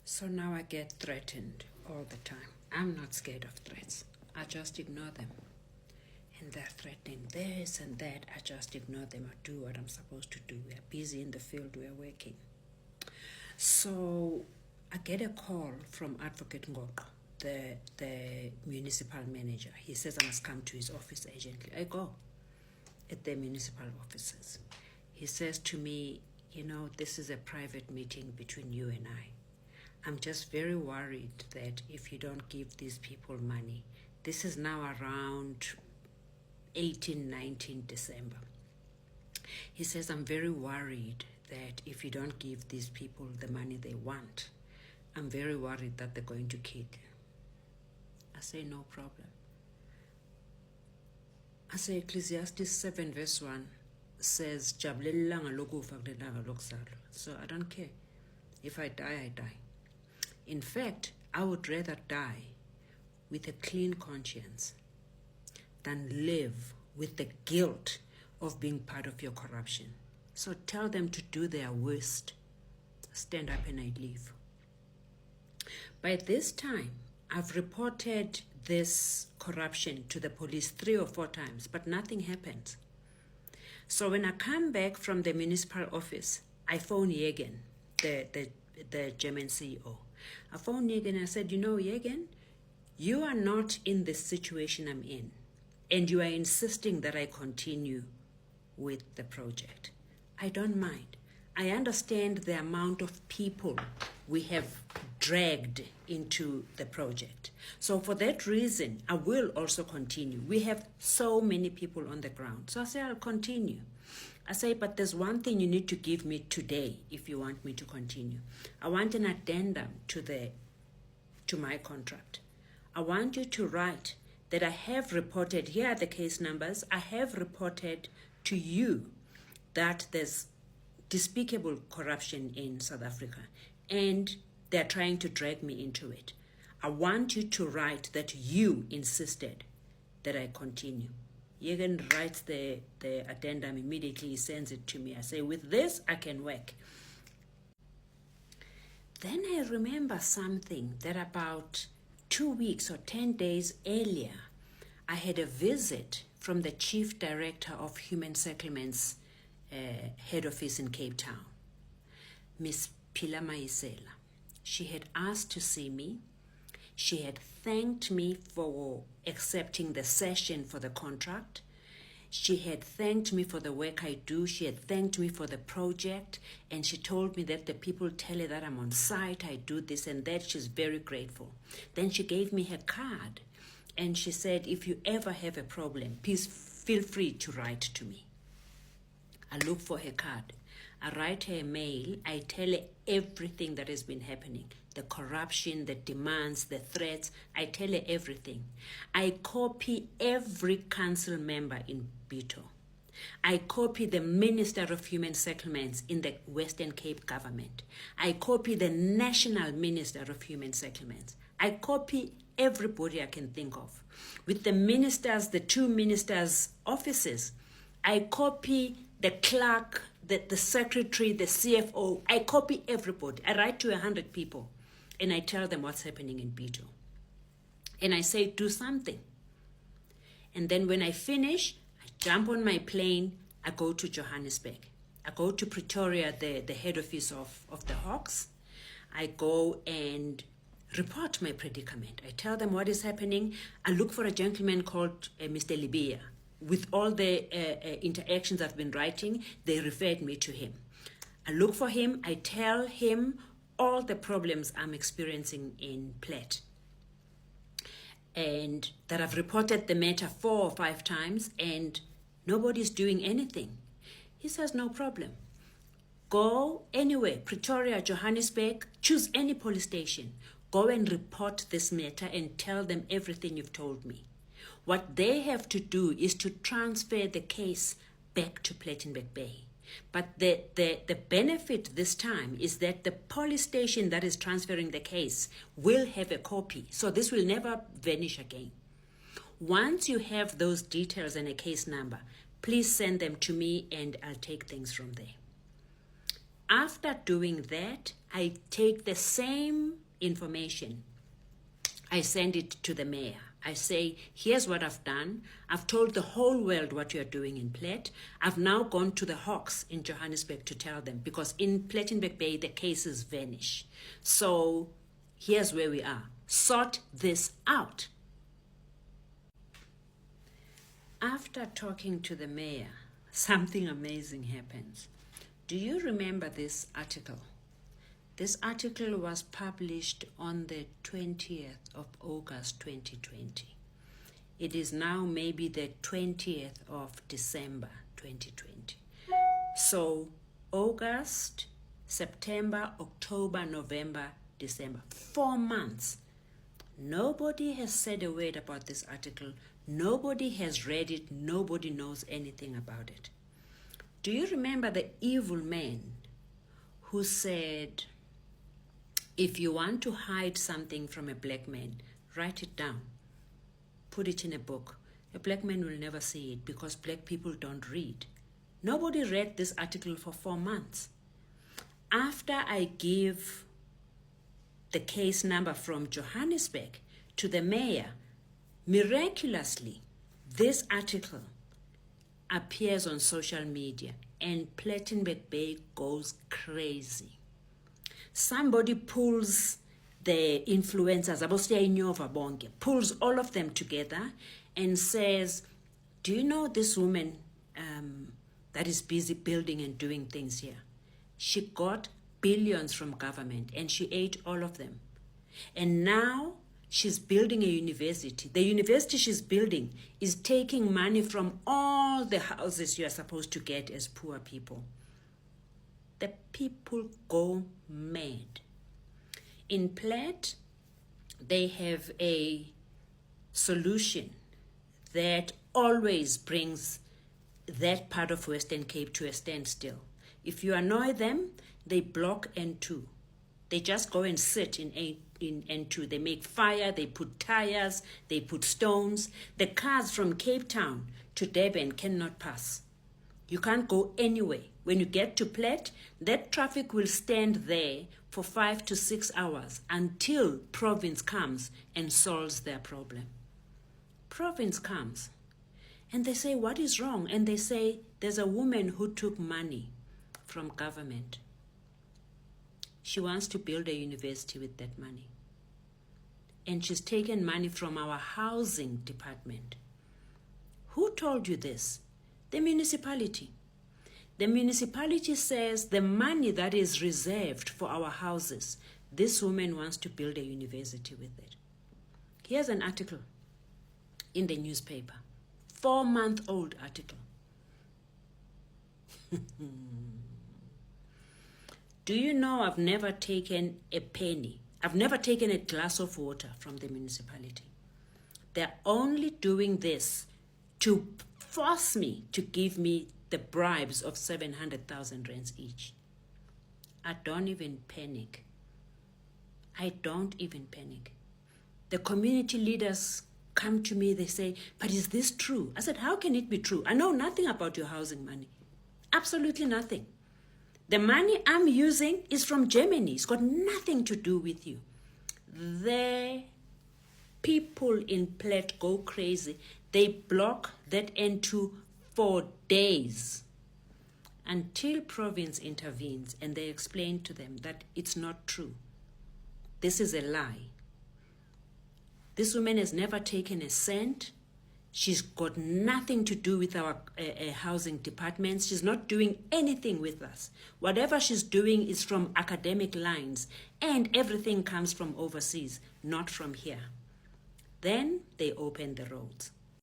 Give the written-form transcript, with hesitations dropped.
So now I get threatened all the time. I'm not scared of threats. I just ignore them. And they're threatening this and that. I just ignore them. I do what I'm supposed to do. We're busy in the field. We're working. So I get a call from Advocate Ngoko, the municipal manager. He says I must come to his office urgently. I go at the municipal offices. He says to me, this is a private meeting between you and I. I'm just very worried that if you don't give these people money, this is now around 18, 19 December. He says, I'm very worried that if you don't give these people the money they want, I'm very worried that they're going to kill you. I say, no problem. I say, Ecclesiastes 7 verse 1 says, so I don't care. If I die, I die. In fact, I would rather die with a clean conscience than live with the guilt of being part of your corruption. So tell them to do their worst. Stand up and I leave. By this time, I've reported this corruption to the police 3 or 4 times, but nothing happens. So when I come back from the municipal office, I phone Jürgen, the German CEO. I phoned Jürgen and I said, Jürgen, you are not in the situation I'm in, and you are insisting that I continue with the project. I don't mind. I understand the amount of people we have dragged into the project. So for that reason, I will also continue. We have so many people on the ground. So I say, I'll continue. I say, but there's one thing you need to give me today if you want me to continue. I want an addendum to my contract. I want you to write that I have reported, here are the case numbers, I have reported to you that there's despicable corruption in South Africa and they're trying to drag me into it. I want you to write that you insisted that I continue. Jürgen writes the addendum immediately, he sends it to me. I say, with this, I can work. Then I remember something that about 2 weeks or 10 days earlier, I had a visit from the Chief Director of Human Settlements head office in Cape Town, Miss Pila Maisela. She had asked to see me. She had thanked me for accepting the session for the contract. She had thanked me for the work I do. She had thanked me for the project. And she told me that the people tell her that I'm on site, I do this and that. She's very grateful. Then she gave me her card. And she said, if you ever have a problem, please feel free to write to me. I look for her card. I write her a mail. I tell her everything that has been happening. The corruption, the demands, the threats. I tell her everything. I copy every council member in Bito. I copy the Minister of Human Settlements in the Western Cape government. I copy the National Minister of Human Settlements. I copy everybody I can think of. With the ministers, the 2 ministers' offices, I copy the clerk, the secretary, the CFO. I copy everybody. I write to 100 people and I tell them what's happening in Bito. And I say, do something. And then when I finish, I jump on my plane, I go to Johannesburg. I go to Pretoria, the head office of the Hawks. I go and report my predicament. I tell them what is happening. I look for a gentleman called Mr. Libya. With all the interactions I've been writing, they referred me to him. I look for him. I tell him all the problems I'm experiencing in Plet. And that I've reported the matter 4 or 5 times and nobody's doing anything. He says, no problem. Go anywhere, Pretoria, Johannesburg, choose any police station. Go and report this matter and tell them everything you've told me. What they have to do is to transfer the case back to Plettenberg Bay. But the benefit this time is that the police station that is transferring the case will have a copy. So this will never vanish again. Once you have those details and a case number, please send them to me and I'll take things from there. After doing that, I take the same information. I send it to the mayor. I say, here's what I've done. I've told the whole world what you're doing in Plet. I've now gone to the Hawks in Johannesburg to tell them, because in Plettenberg Bay, the cases vanish. So here's where we are. Sort this out. After talking to the mayor, something amazing happens. Do you remember this article? This article was published on the 20th of August 2020. It is now maybe the 20th of December 2020. So August, September, October, November, December, 4 months. Nobody has said a word about this article. Nobody has read it. Nobody knows anything about it. Do you remember the evil man who said, if you want to hide something from a black man, write it down. Put it in a book. A black man will never see it because black people don't read. Nobody read this article for 4 months. After I give the case number from Johannesburg to the mayor, miraculously, this article appears on social media and Plettenberg Bay goes crazy. Somebody pulls the influencers, pulls all of them together and says, do you know this woman that is busy building and doing things here? She got billions from government and she ate all of them. And now she's building a university. The university she's building is taking money from all the houses you are supposed to get as poor people. The people go mad. In Plet, they have a solution that always brings that part of Western Cape to a standstill. If you annoy them, they block N2. They just go and sit in N2. They make fire, they put tires, they put stones. The cars from Cape Town to Durban cannot pass. You can't go anywhere. When you get to Plet, that traffic will stand there for 5 to 6 hours until Province comes and solves their problem. Province comes and they say, what is wrong? And they say, there's a woman who took money from government. She wants to build a university with that money. And she's taken money from our housing department. Who told you this? The municipality. The municipality says the money that is reserved for our houses, this woman wants to build a university with it. Here's an article in the newspaper, 4-month-old article. Do you know I've never taken a penny? I've never taken a glass of water from the municipality. They're only doing this to force me to give me the bribes of 700,000 rands each. I don't even panic. I don't even panic. The community leaders come to me, they say, but is this true? I said, how can it be true? I know nothing about your housing money. Absolutely nothing. The money I'm using is from Germany. It's got nothing to do with you. The people in Plet go crazy. They block that N2 for days until Province intervenes and they explain to them that it's not true. This is a lie. This woman has never taken a cent. She's got nothing to do with our housing departments. She's not doing anything with us. Whatever she's doing is from academic lines, and everything comes from overseas, not from here. Then they open the roads.